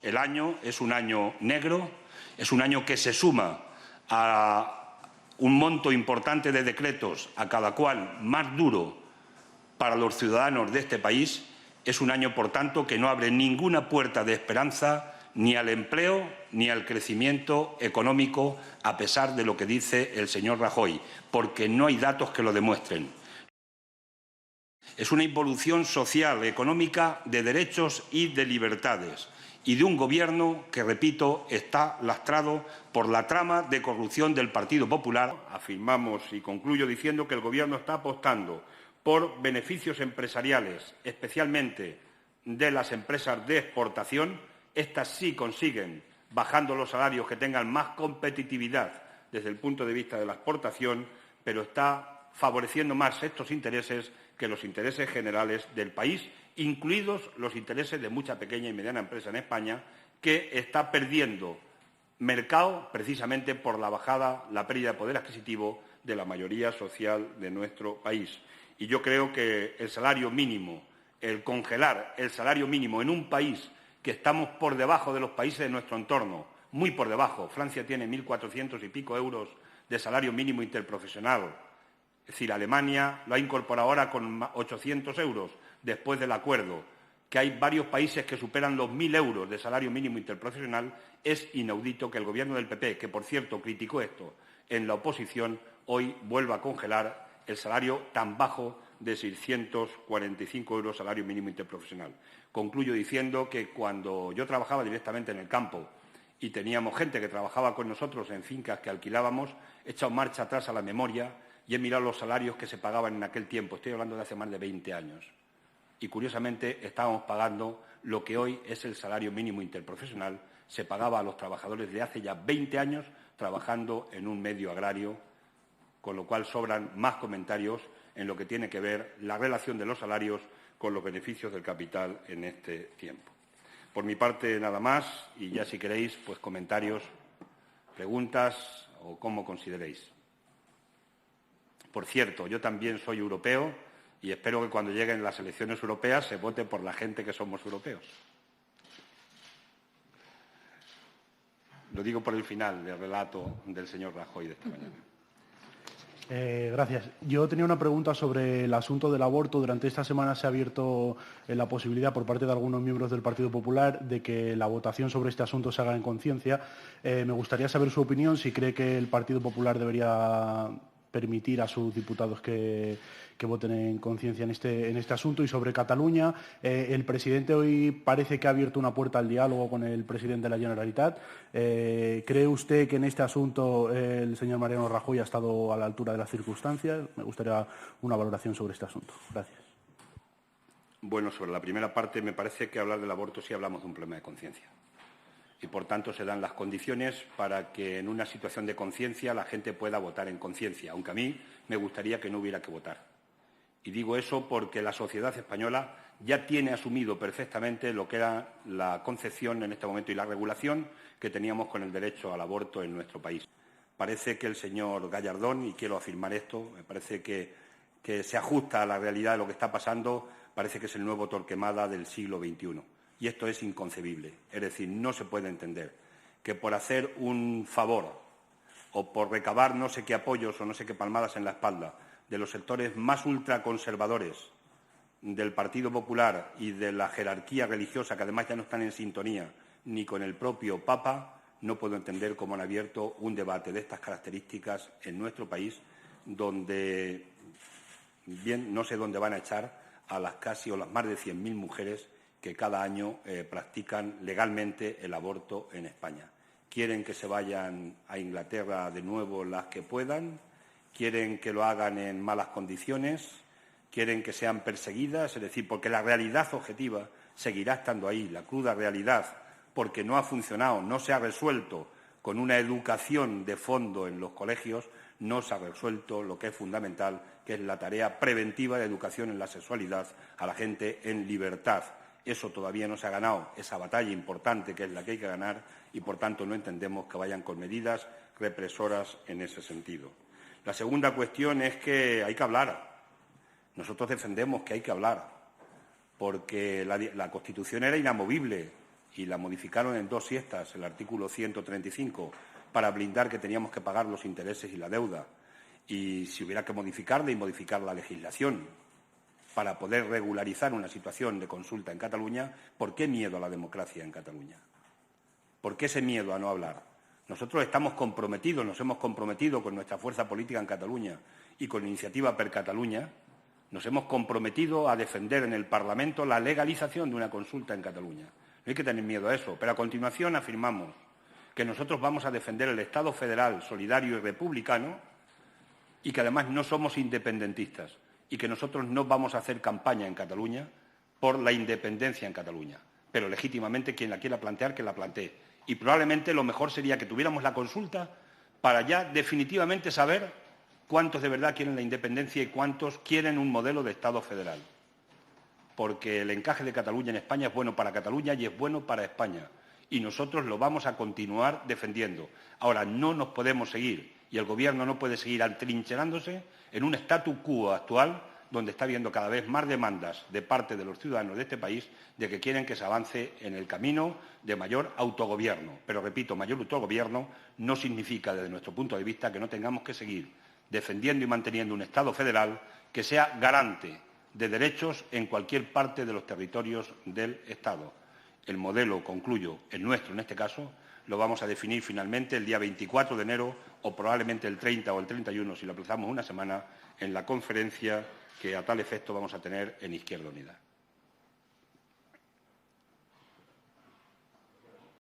El año es un año negro, es un año que se suma a un monto importante de decretos, a cada cual más duro para los ciudadanos de este país. Es un año, por tanto, que no abre ninguna puerta de esperanza ni al empleo ni al crecimiento económico, a pesar de lo que dice el señor Rajoy, porque no hay datos que lo demuestren. Es una involución social, económica, de derechos y de libertades, y de un Gobierno que, repito, está lastrado por la trama de corrupción del Partido Popular. Afirmamos, y concluyo diciendo, que el Gobierno está apostando por beneficios empresariales, especialmente de las empresas de exportación. Estas sí consiguen, bajando los salarios, que tengan más competitividad desde el punto de vista de la exportación, pero está favoreciendo más estos intereses que los intereses generales del país, incluidos los intereses de mucha pequeña y mediana empresa en España, que está perdiendo mercado precisamente por la pérdida de poder adquisitivo de la mayoría social de nuestro país. Y yo creo que el salario mínimo, el congelar el salario mínimo en un país que estamos por debajo de los países de nuestro entorno, muy por debajo. Francia tiene 1.400 y pico euros de salario mínimo interprofesional. Es decir, Alemania lo ha incorporado ahora con 800 euros después del acuerdo. Que hay varios países que superan los 1.000 euros de salario mínimo interprofesional. Es inaudito que el Gobierno del PP, que por cierto criticó esto en la oposición, hoy vuelva a congelar el salario tan bajo de 645 euros salario mínimo interprofesional. Concluyo diciendo que cuando yo trabajaba directamente en el campo y teníamos gente que trabajaba con nosotros en fincas que alquilábamos, he echado marcha atrás a la memoria y he mirado los salarios que se pagaban en aquel tiempo. Estoy hablando de hace más de 20 años. Y, curiosamente, estábamos pagando lo que hoy es el salario mínimo interprofesional. Se pagaba a los trabajadores de hace ya 20 años trabajando en un medio agrario, con lo cual sobran más comentarios en lo que tiene que ver la relación de los salarios con los beneficios del capital en este tiempo. Por mi parte, nada más, y ya si queréis, pues comentarios, preguntas o como consideréis. Por cierto, yo también soy europeo y espero que cuando lleguen las elecciones europeas se vote por la gente que somos europeos. Lo digo por el final del relato del señor Rajoy de esta mañana. Gracias. Yo tenía una pregunta sobre el asunto del aborto. Durante esta semana se ha abierto la posibilidad por parte de algunos miembros del Partido Popular de que la votación sobre este asunto se haga en conciencia. Me gustaría saber su opinión, si cree que el Partido Popular debería permitir a sus diputados que voten en conciencia en este asunto. Y sobre Cataluña, el presidente hoy parece que ha abierto una puerta al diálogo con el presidente de la Generalitat. ¿Cree usted que en este asunto el señor Mariano Rajoy ha estado a la altura de las circunstancias? Me gustaría una valoración sobre este asunto. Gracias. Bueno, sobre la primera parte, me parece que hablar del aborto sí hablamos de un problema de conciencia. Y, por tanto, se dan las condiciones para que en una situación de conciencia la gente pueda votar en conciencia, aunque a mí me gustaría que no hubiera que votar. Y digo eso porque la sociedad española ya tiene asumido perfectamente lo que era la concepción en este momento y la regulación que teníamos con el derecho al aborto en nuestro país. Parece que el señor Gallardón, y quiero afirmar esto, me parece que se ajusta a la realidad de lo que está pasando, parece que es el nuevo Torquemada del siglo XXI. Y esto es inconcebible. Es decir, no se puede entender que por hacer un favor o por recabar no sé qué apoyos o no sé qué palmadas en la espalda de los sectores más ultraconservadores del Partido Popular y de la jerarquía religiosa, que además ya no están en sintonía ni con el propio Papa, no puedo entender cómo han abierto un debate de estas características en nuestro país, donde bien no sé dónde van a echar a las casi o las más de 100.000 mujeres que cada año practican legalmente el aborto en España. Quieren que se vayan a Inglaterra de nuevo las que puedan, quieren que lo hagan en malas condiciones, quieren que sean perseguidas, es decir, porque la realidad objetiva seguirá estando ahí, la cruda realidad, porque no ha funcionado, no se ha resuelto con una educación de fondo en los colegios, no se ha resuelto lo que es fundamental, que es la tarea preventiva de educación en la sexualidad a la gente en libertad. Eso todavía no se ha ganado, esa batalla importante que es la que hay que ganar, y, por tanto, no entendemos que vayan con medidas represoras en ese sentido. La segunda cuestión es que hay que hablar. Nosotros defendemos que hay que hablar, porque la Constitución era inamovible y la modificaron en 2 siestas, el artículo 135, para blindar que teníamos que pagar los intereses y la deuda. Y si hubiera que modificarla y modificar la legislación para poder regularizar una situación de consulta en Cataluña, ¿por qué miedo a la democracia en Cataluña? ¿Por qué ese miedo a no hablar? Nosotros estamos comprometidos, nos hemos comprometido con nuestra fuerza política en Cataluña y con Iniciativa per Catalunya, nos hemos comprometido a defender en el Parlamento la legalización de una consulta en Cataluña. No hay que tener miedo a eso, pero a continuación afirmamos que nosotros vamos a defender el Estado federal, solidario y republicano y que además no somos independentistas y que nosotros no vamos a hacer campaña en Cataluña por la independencia en Cataluña, pero legítimamente quien la quiera plantear, que la plantee. Y probablemente lo mejor sería que tuviéramos la consulta para ya definitivamente saber cuántos de verdad quieren la independencia y cuántos quieren un modelo de Estado federal. Porque el encaje de Cataluña en España es bueno para Cataluña y es bueno para España. Y nosotros lo vamos a continuar defendiendo. Ahora, no nos podemos seguir, y el Gobierno no puede seguir atrincherándose en un statu quo actual donde está habiendo cada vez más demandas de parte de los ciudadanos de este país de que quieren que se avance en el camino de mayor autogobierno. Pero, repito, mayor autogobierno no significa, desde nuestro punto de vista, que no tengamos que seguir defendiendo y manteniendo un Estado federal que sea garante de derechos en cualquier parte de los territorios del Estado. El modelo, concluyo, el nuestro en este caso, lo vamos a definir finalmente el día 24 de enero o probablemente el 30 o el 31, si lo aplazamos una semana, en la conferencia que a tal efecto vamos a tener en Izquierda Unida.